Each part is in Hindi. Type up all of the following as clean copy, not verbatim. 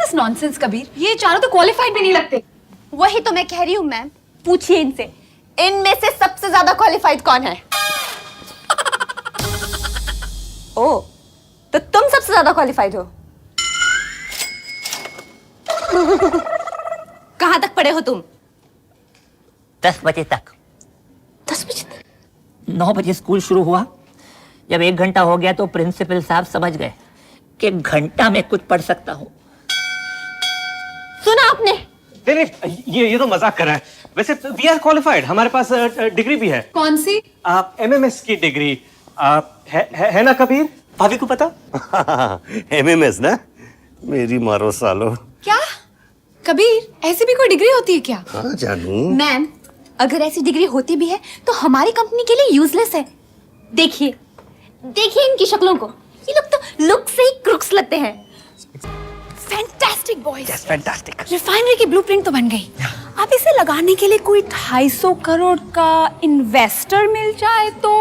This nonsense Kabir? ये चारों तो क्वालिफाइड भी नहीं लगते। वही तो मैं कह रही हूँ मैम, पूछिए इनसे, इनमें से सबसे ज्यादा क्वालिफाइड कौन है? ओ, तो तुम सबसे ज्यादा क्वालिफाइड हो। कहां तक पढ़े हो तुम? 10 बजे तक। 10 बजे तक? 9 बजे स्कूल शुरू हुआ। जब 1 घंटा हो गया तो प्रिंसिपल साहब समझ गए कि घंटा में कुछ पढ़ सकता हूँ। सुना आपने? नहीं, ये तो मजाक कर रहा है। वैसे वी आर क्वालिफाइड, हमारे पास डिग्री भी है। कौन सी? MMS की डिग्री है ना कबीर? भाभी को पता? MMS ना, मेरी मारो सालो। क्या कबीर, ऐसी भी कोई डिग्री होती है क्या? हाँ जानू। मैम, अगर ऐसी डिग्री होती भी है तो हमारी कंपनी के लिए यूजलेस है। देखिए देखिए इनकी शक्लों को, ये लोग तो लुक से ही क्रुक्स लगते हैं। Fantastic boys. Yes, fantastic. Refinery की ब्लूप्रिंट तो बन गई। अब इसे लगाने के लिए कोई 250 करोड़ का इन्वेस्टर मिल जाए तो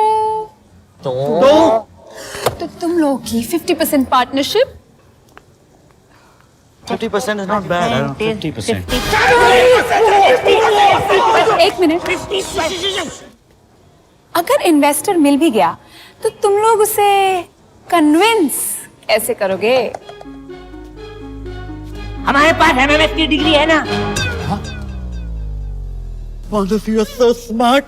तुम लोगों की 50% पार्टनरशिप। 50% is not bad. 50%। एक मिनट, अगर इन्वेस्टर मिल भी गया तो तुम लोग उसे कन्विंस कैसे करोगे? हमारे पास MMS की डिग्री है ना। All of you are so smart.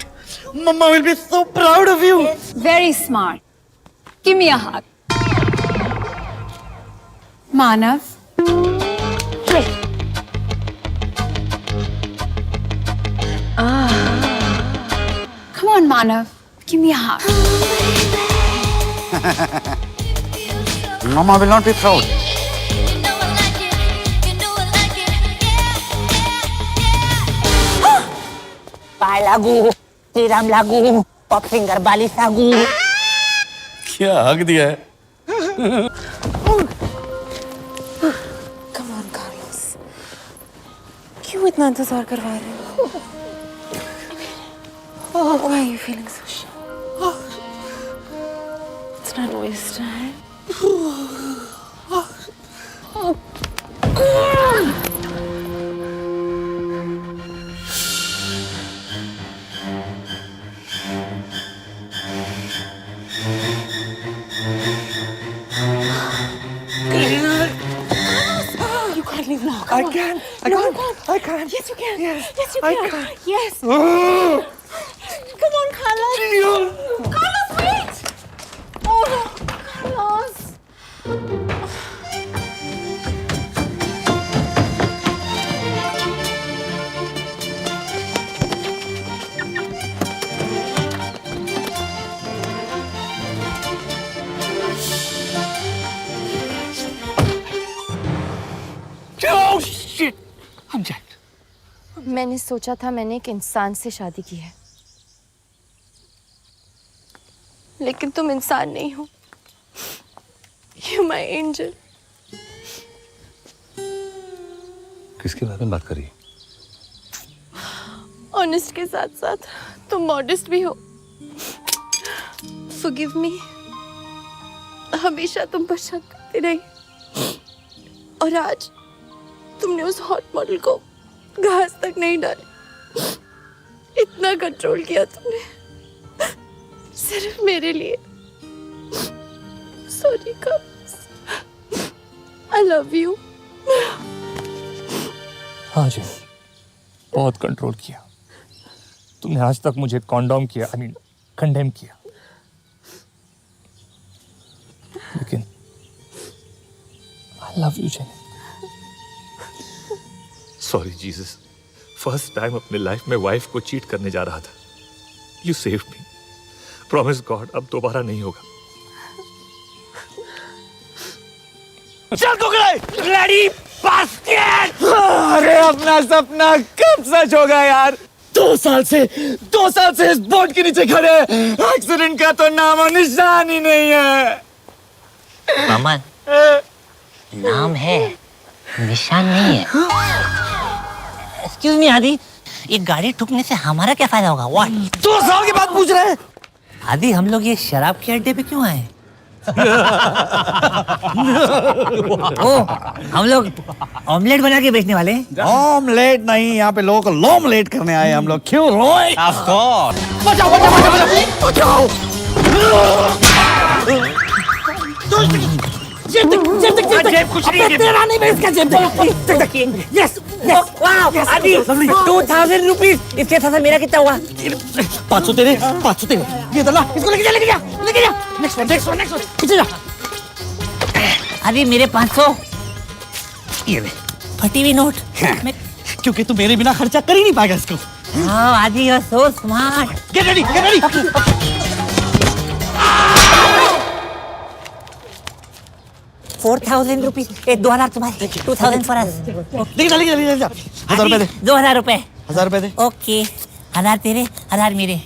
Mama will be so proud of you. Very smart. Give me a hug. Manav. Come on, Manav. Give me a hug. Mama will not be proud. पाय लागू, श्रीराम लागू, पॉप फिंगर बाली सागू। क्या हक दिया है? Come on, Carlos. क्यों इतना इंतजार करवा रहे हो? Why are you feeling so shy? It's not waste time. You can't leave now. Come on. I can. Yes, you can. Yes, Yes, you I can. can. Yes. Come on, Carlos. Carlos, wait. Oh, no. Carlos. Oh shit! I'm jacked. मैंने सोचा था मैंने एक इंसान से शादी की है, लेकिन तुम इंसान नहीं हो। You my angel. किसके बारे में बात कर रही है? ऑनेस्ट के साथ साथ तुम मॉडेस्ट भी हो। Forgive me. हमेशा तुम पर शक करती रही, और आज तुमने उस हॉट मॉडल को घास तक नहीं डाली। इतना कंट्रोल किया तुमने सिर्फ मेरे लिए। Sorry Carlos, I love you. हाँ जी, बहुत कंट्रोल किया तुमने। आज तक मुझे कॉन्डोम किया, कंडेम किया, लेकिन I love you jenny. Sorry Jesus, first time अपने लाइफ में वाइफ को चीट करने जा रहा था। You saved me. Promise God अब दोबारा नहीं होगा। चल कुकड़े! Bloody basket! अरे अपना सपना कब सच होगा यार? 2 साल से इस बोर्ड के नीचे खड़े हैं। एक्सीडेंट का तो नाम और निशान ही नहीं है। अमन, नाम है, निशान नहीं है। एक्सक्यूज मी आदि, ये गाड़ी ठुकने से हमारा क्या फायदा होगा? व्हाट? 2 साल के बाद पूछ रहे हैं? आदि, हम लोग ये शराब के अड्डे पे क्यों आए? ओ, हम लोग ऑमलेट बना के बेचने वाले हैं। ऑमलेट नहीं, यहाँ पे लोगों को लोमलेट करने आए हम लोग। क्यों रोए? Of course. जेब कुछ नहीं है। तेरा नहीं, मैं इसका जेब यस यस वाओ आदि 2000 रुपीस। इसके साथ मेरा कितना हुआ? 500 तेरे, 500 तेरे। ये दला, इसको लेके जा, लेके जा, लेके जा। Next one, next one, next one. पीछे जा। अरे मेरे 500 ये ले फटी हुई नोट। क्योंकि तू मेरे बिना खर्चा कर ही नहीं पाएगा इसको। हाँ Adi you are so smart. Get ready, get ready. 4000 rupees. 2000 तुम्हारे, 2000 फॉर अस। लेके जा, लेके जा, लेके जा। 1000 रुपए दे, 2000 रुपए। 1000 रुपए दे। ओके, 1000 तेरे, 1000 मेरे।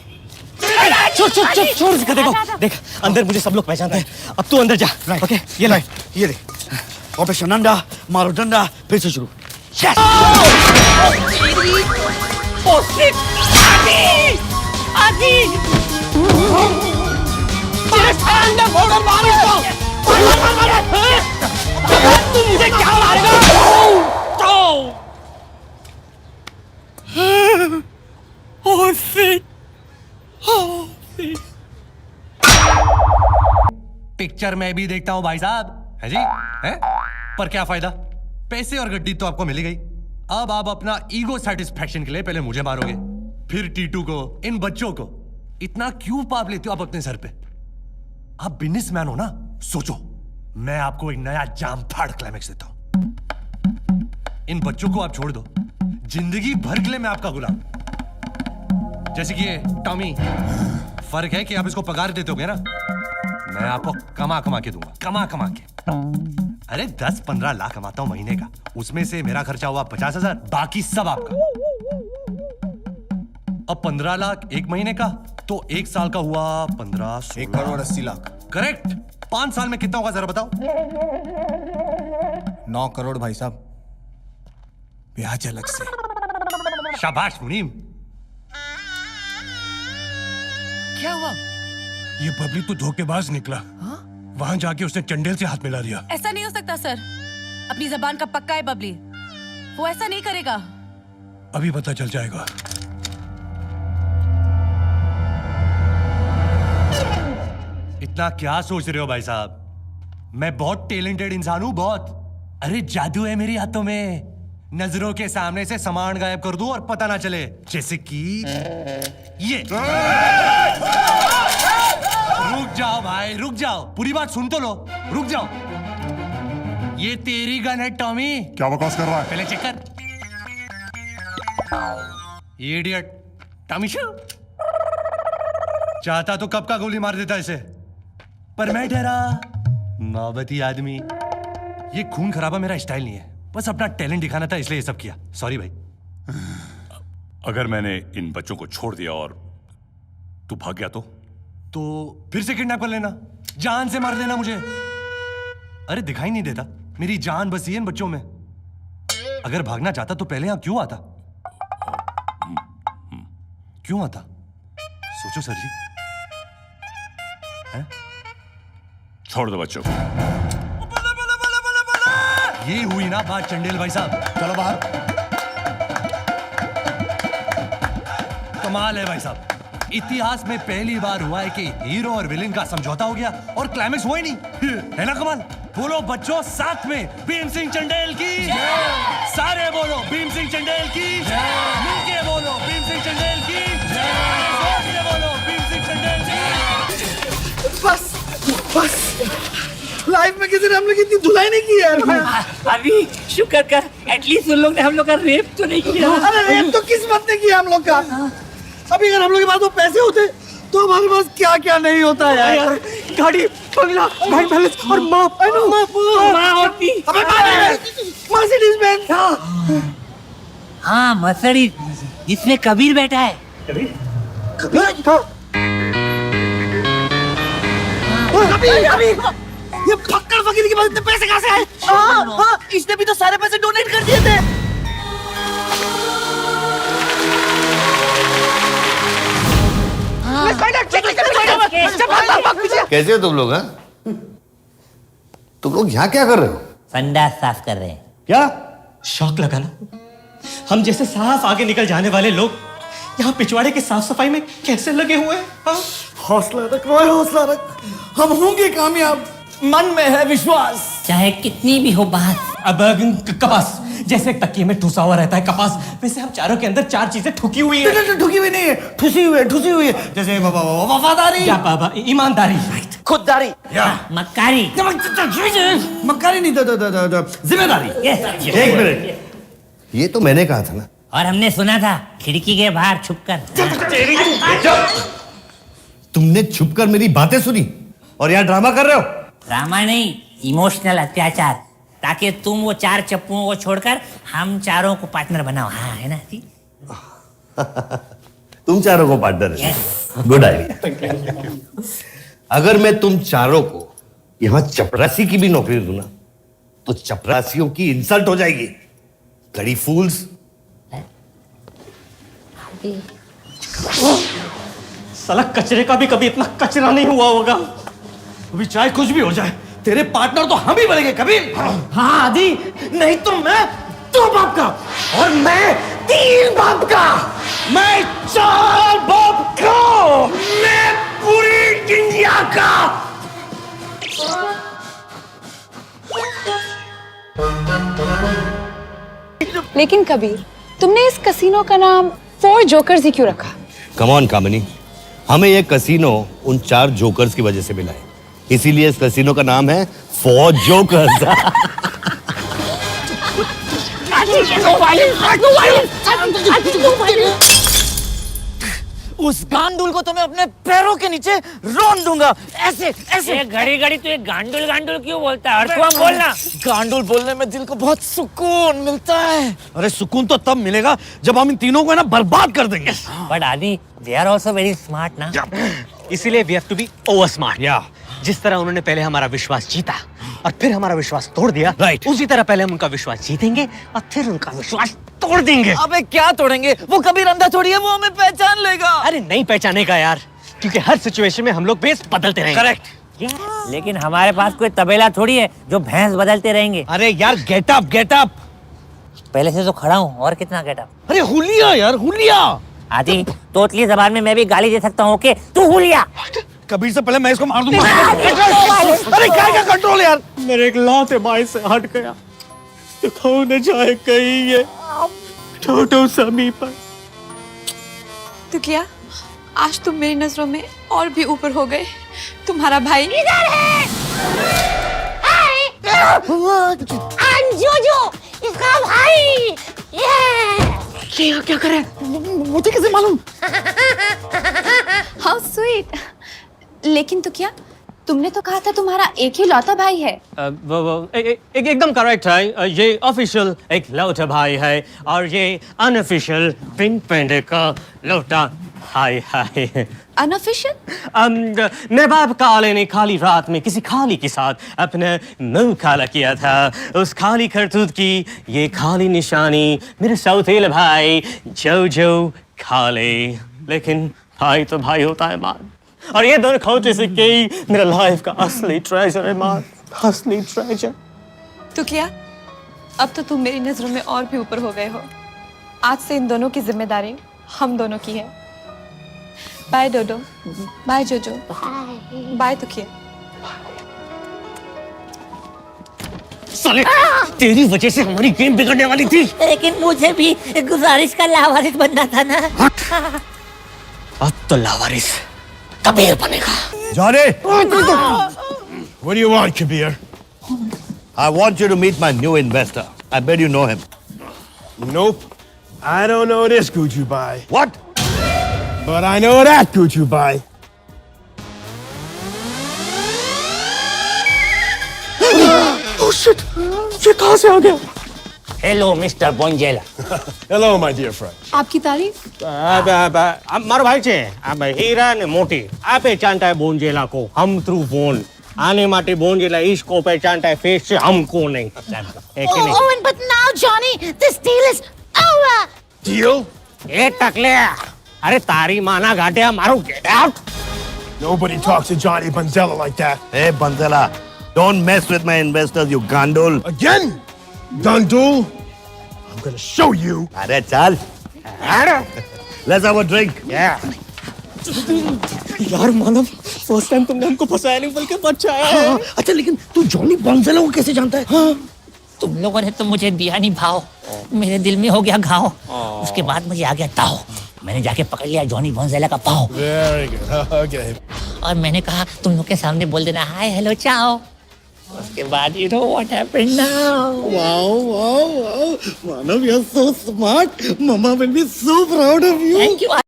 छोड़ छोड़ छोड़ छोड़ इसका। देखो देख, अंदर मुझे सब लोग पहचानते हैं। अब तू अंदर जा। ओके, ये ले, ये ले। ऑपरेशन नंदा, मारो डंडा, फिर से शुरू। Yes! पिक्चर मैं भी देखता हूँ भाई साहब, है जी, है? पर क्या फायदा? पैसे और गड्डी तो आपको मिली गई। अब आप अपना ईगो सेटिस्फैक्शन के लिए पहले मुझे मारोगे, फिर टीटू को, इन बच्चों को। इतना क्यों पाप लेते हो आप अपने सर पे? आप बिजनेसमैन हो ना, सोचो। मैं आपको एक नया जाम फाड़ क्लाइमेक्स देता हूं। इन बच्चों को आप छोड़ दो, जिंदगी भर के लिए मैं आपका गुलाम। जैसे कि ये टॉमी, फर्क है कि आप इसको पगार देते होगे ना, मैं आपको कमा कमा के दूंगा, कमा कमा के। अरे 10-15 लाख कमाता हूं महीने का, उसमें से मेरा खर्चा हुआ 50,000, बाकी सब आपका। अब 15 लाख एक महीने का, तो एक साल का हुआ 15, 1 करोड़ 80 लाख। करेक्ट। 5 साल में कितना होगा जरा बताओ? 9 करोड़ भाई साहब, ब्याज अलग से। शाबाश मुनीम। क्या हुआ? ये बबली तो धोखेबाज निकला। वहां जाके उसने चंडेल से हाथ मिला दिया। ऐसा नहीं हो सकता सर, अपनी जबान का पक्का है बबली, वो ऐसा नहीं करेगा। अभी पता चल जाएगा। इतना क्या सोच रहे हो भाई साहब? मैं बहुत टैलेंटेड इंसान हूं, बहुत। अरे जादू है मेरी हाथों में, नजरों के सामने से सामान गायब कर दूं और पता ना चले। जैसे कि ये। रुक जाओ भाई, रुक जाओ, पूरी बात सुन तो लो, रुक जाओ। ये तेरी गन है टॉमी। क्या बकवास कर रहा है? पहले चेक कर। ये इडियट टॉमी शू चाहता तो कब का गोली मार देता इसे, पर मैं डरा। नौबती आदमी। ये खून खराबा मेरा स्टाइल नहीं है, बस अपना टैलेंट दिखाना था, इसलिए ये सब किया। सॉरी भाई। अगर मैंने इन बच्चों को छोड़ दिया और तू भाग गया तो फिर से किडनैप कर लेना, जान से मार देना मुझे। अरे दिखाई नहीं देता, मेरी जान बसी है इन बच्चों में। अगर भागना चाहता तो पहले यहां क्यों आता? क्यों आता? सोचो सर जी। है? छोड़ दो बच्चों को। ये हुई ना बात चंडेल भाई साहब। चलो बाहर। कमाल है भाई साहब, इतिहास में पहली बार हुआ है कि हीरो और विलेन का समझौता हो गया और क्लाइमेक्स हुआ ही नहीं। है ना कमाल? बोलो बच्चों साथ में, भीम सिंह चंडेल की। सारे बोलो भीम सिंह चंडेल की। मिलके बोलो भीम सिंह चंडेल की। जोर से बोलो भीम सिंह चंडेल की। बस बस, लाइफ में किसी ने हम लोग इतनी धुलाई नहीं की यार। अभी शुक्र कर, एटलीस्ट उन लोग ने हम लोग का रेप तो नहीं किया। अरे रेप तो किस्मत ने किया हम लोग का। अभी अगर हम लोग के पास वो पैसे होते तो हमारे पास क्या क्या नहीं होता है यार। गाड़ी, बंगला, बैंक बैलेंस और माँ होती। अबे मर्सिडीज बेंज। हाँ मर्सिडीज, जिसमें कबीर बैठा है। कबीर, ये फक्कड़ फकीर के पास इतने पैसे कहाँ से आए? हाँ, इसने भी तो सारे पैसे डोनेट कर दिए थे। कैसे हो तुम लोग? हाँ तुम लोग यहाँ क्या कर रहे हो? संडास साफ कर रहे हैं। क्या शौक लगा ना? हम जैसे साफ आगे निकल जाने वाले लोग यहाँ पिछवाड़े की साफ सफाई में कैसे लगे हुए हैं? हाँ? हौसला रख रॉय, हौसला रख, हम होंगे कामयाब, मन में है विश्वास। चाहे कितनी भी हो बात। अब कपास जैसे एक तकिए में ठुसा हुआ रहता है कपास, वैसे हम चारों के अंदर चार चीजें ठुकी हुई है। ठुकी हुई नहीं है, ठुसी हुई है। जैसे वफादारी, ईमानदारी, खुददारी, मक्कारी। मक्कारी नहीं, जिम्मेदारी। एक मिनट, ये तो मैंने कहा था ना। और हमने सुना था खिड़की के बाहर छुपकर। तुमने छुपकर मेरी बातें सुनी और यहाँ ड्रामा कर रहे हो? ड्रामा नहीं, इमोशनल अत्याचार, ताकि तुम वो चार चप्पुओं को छोड़कर हम चारों को पार्टनर बनाओ। हाँ है ना जी? तुम चारों को पार्टनर है, गुड आइडिया। अगर मैं तुम चारों को यहाँ चपरासी की भी नौकरी दूं ना, तो चपरासियों की इंसल्ट हो जाएगी। ब्लडी फूल्स। साला कचरे का भी कभी इतना कचरा नहीं हुआ होगा। अभी चाहे कुछ भी हो जाए, तेरे पार्टनर तो हम ही बनेंगे कबीर। हाँ आदि, नहीं तो मैं 2 बाप का, और मैं 3 बाप का, मैं 4 बाप का, मैं पूरी इंडिया का। लेकिन कबीर, तुमने इस कसीनो का नाम 4 जोकर्स ही क्यों रखा? कम ऑन कामिनी, हमें यह कसीनो उन 4 जोकर्स की वजह से मिला है, इसीलिए इस कसीनो का नाम है 4 जोकर्स। उस गांडुल को तो मैं अपने पैरों के नीचे रोन दूंगा, ऐसे ऐसे। घड़ी घड़ी तू एक गांडुल गांडुल क्यों बोलता है? और तू हम बोलना। गांडुल बोलने में दिल को बहुत सुकून मिलता है। अरे सुकून तो तब मिलेगा जब हम इन तीनों को ना बर्बाद कर देंगे। But Adi, they are also very smart ना। इसीलिए we have to be over smart. जिस तरह उन्होंने पहले हमारा विश्वास जीता और फिर हमारा विश्वास तोड़ दिया, राइट, उसी तरह पहले हम उनका विश्वास जीतेंगे और फिर उनका विश्वास तोड़ देंगे। अबे क्या तोड़ेंगे? वो कभी अंधा थोड़ी है, वो हमें पहचान लेगा। अरे नहीं पहचानेगा यार, क्योंकि हर सिचुएशन में हम लोग बेस बदलते रहेंगे। करेक्ट। लेकिन हमारे पास कोई तबेला थोड़ी है जो भैंस बदलते रहेंगे। अरे यार गेट अप, गेट अप। पहले से तो खड़ा हूँ, और कितना गेट अप? अरे हुलिया यार, हुलिया। आदि, तोतली जबान में मैं भी गाली दे सकता हूँ। ओके, तू हुलिया। कबीर से पहले मैं इसको मार दूंगा। अरे क्या क्या कंट्रोल यार। मेरे एक लौते भाई से हट गया तो कौन न जाए कहीं ये छोटो समी पर। तो क्या आज तुम मेरी नजरों में और भी ऊपर हो गए? तुम्हारा भाई इधर है। जोजो, इसका भाई। ये क्या कर रहा है? मुझे कैसे मालूम? How sweet. लेकिन तो क्या, तुमने तो कहा था तुम्हारा एक ही लौता भाई है। एकदम करेक्ट है। ये ऑफिशियल एक लौटा भाई है और ये अनऑफिशियल पिंक पेंडे का लौटा भाई है। अनऑफिशियल? नवाब काले ने खाली रात में किसी खाली के साथ अपना मुंह काला किया था। उस खाली करतूत की ये खाली निशानी मेरे सौतेले भाई जो खाले। लेकिन भाई तो भाई होता है मान, और ये दोनों खोटे सिक्के ही मेरा लाइफ का असली ट्रेजर है मान, असली ट्रेजर। तो क्या, अब तो तुम मेरी नजरों में और भी ऊपर हो गए हो। आज से इन दोनों की जिम्मेदारी हम दोनों की है। बाय डोडो, बाय जोजो, बाय तो क्या। साले, तेरी वजह से हमारी गेम बिगड़ने वाली थी। लेकिन मुझे भी गुजारिश का लावारिस बनना था ना। अब तो लावारिस कबीर बनेगा। Johnny! What do you want, Kabir? I want you to meet my new investor. I bet you know him. Nope. I don't know this Gucci Bai. What? But I know that Gucci Bai. Oh shit! ये कहाँ से आ गया? हेलो मिस्टर बोंजेला। Hello, my dear friend. आपकी तारीफ? मारो भाई छे, अब हीरा ने मोटी आपे जानता है बोंजेला को हम थ्रू फोन आने माटे बोंजेला इसको पहचानता है फेस से, हमको नहीं पहचानता है कि नहीं? Owen, but now Johnny, this deal is over. Deal? ए टकले, अरे तारी माना घाटे मारो, get out. Nobody talks to Johnny Banzella like that. Hey, Bandela. Don't mess with my investors, you gandul. Again? Gandul? I'm gonna show you. अरे चल. Let's have a drink. Yeah. यार मानव फर्स्ट टाइम तुमने हमको फंसाया नहीं बल्कि बचाया है। अच्छा लेकिन तू जॉनी बॉन्जेलो को कैसे जानता है? तुम लोगों ने तो मुझे दिया नहीं भाव, मेरे दिल में हो गया घाव। उसके बाद मुझे आ गया ताव, मैंने जाके पकड़ लिया जॉनी बॉन्जेला का पाव। Very good. Okay. और मैंने कहा तुम लोग के सामने बोल देना हाय हेलो चाओ। उसके बाद you know what happened now? Wow. Manav, you're so smart. Mama will be so proud of you. Thank you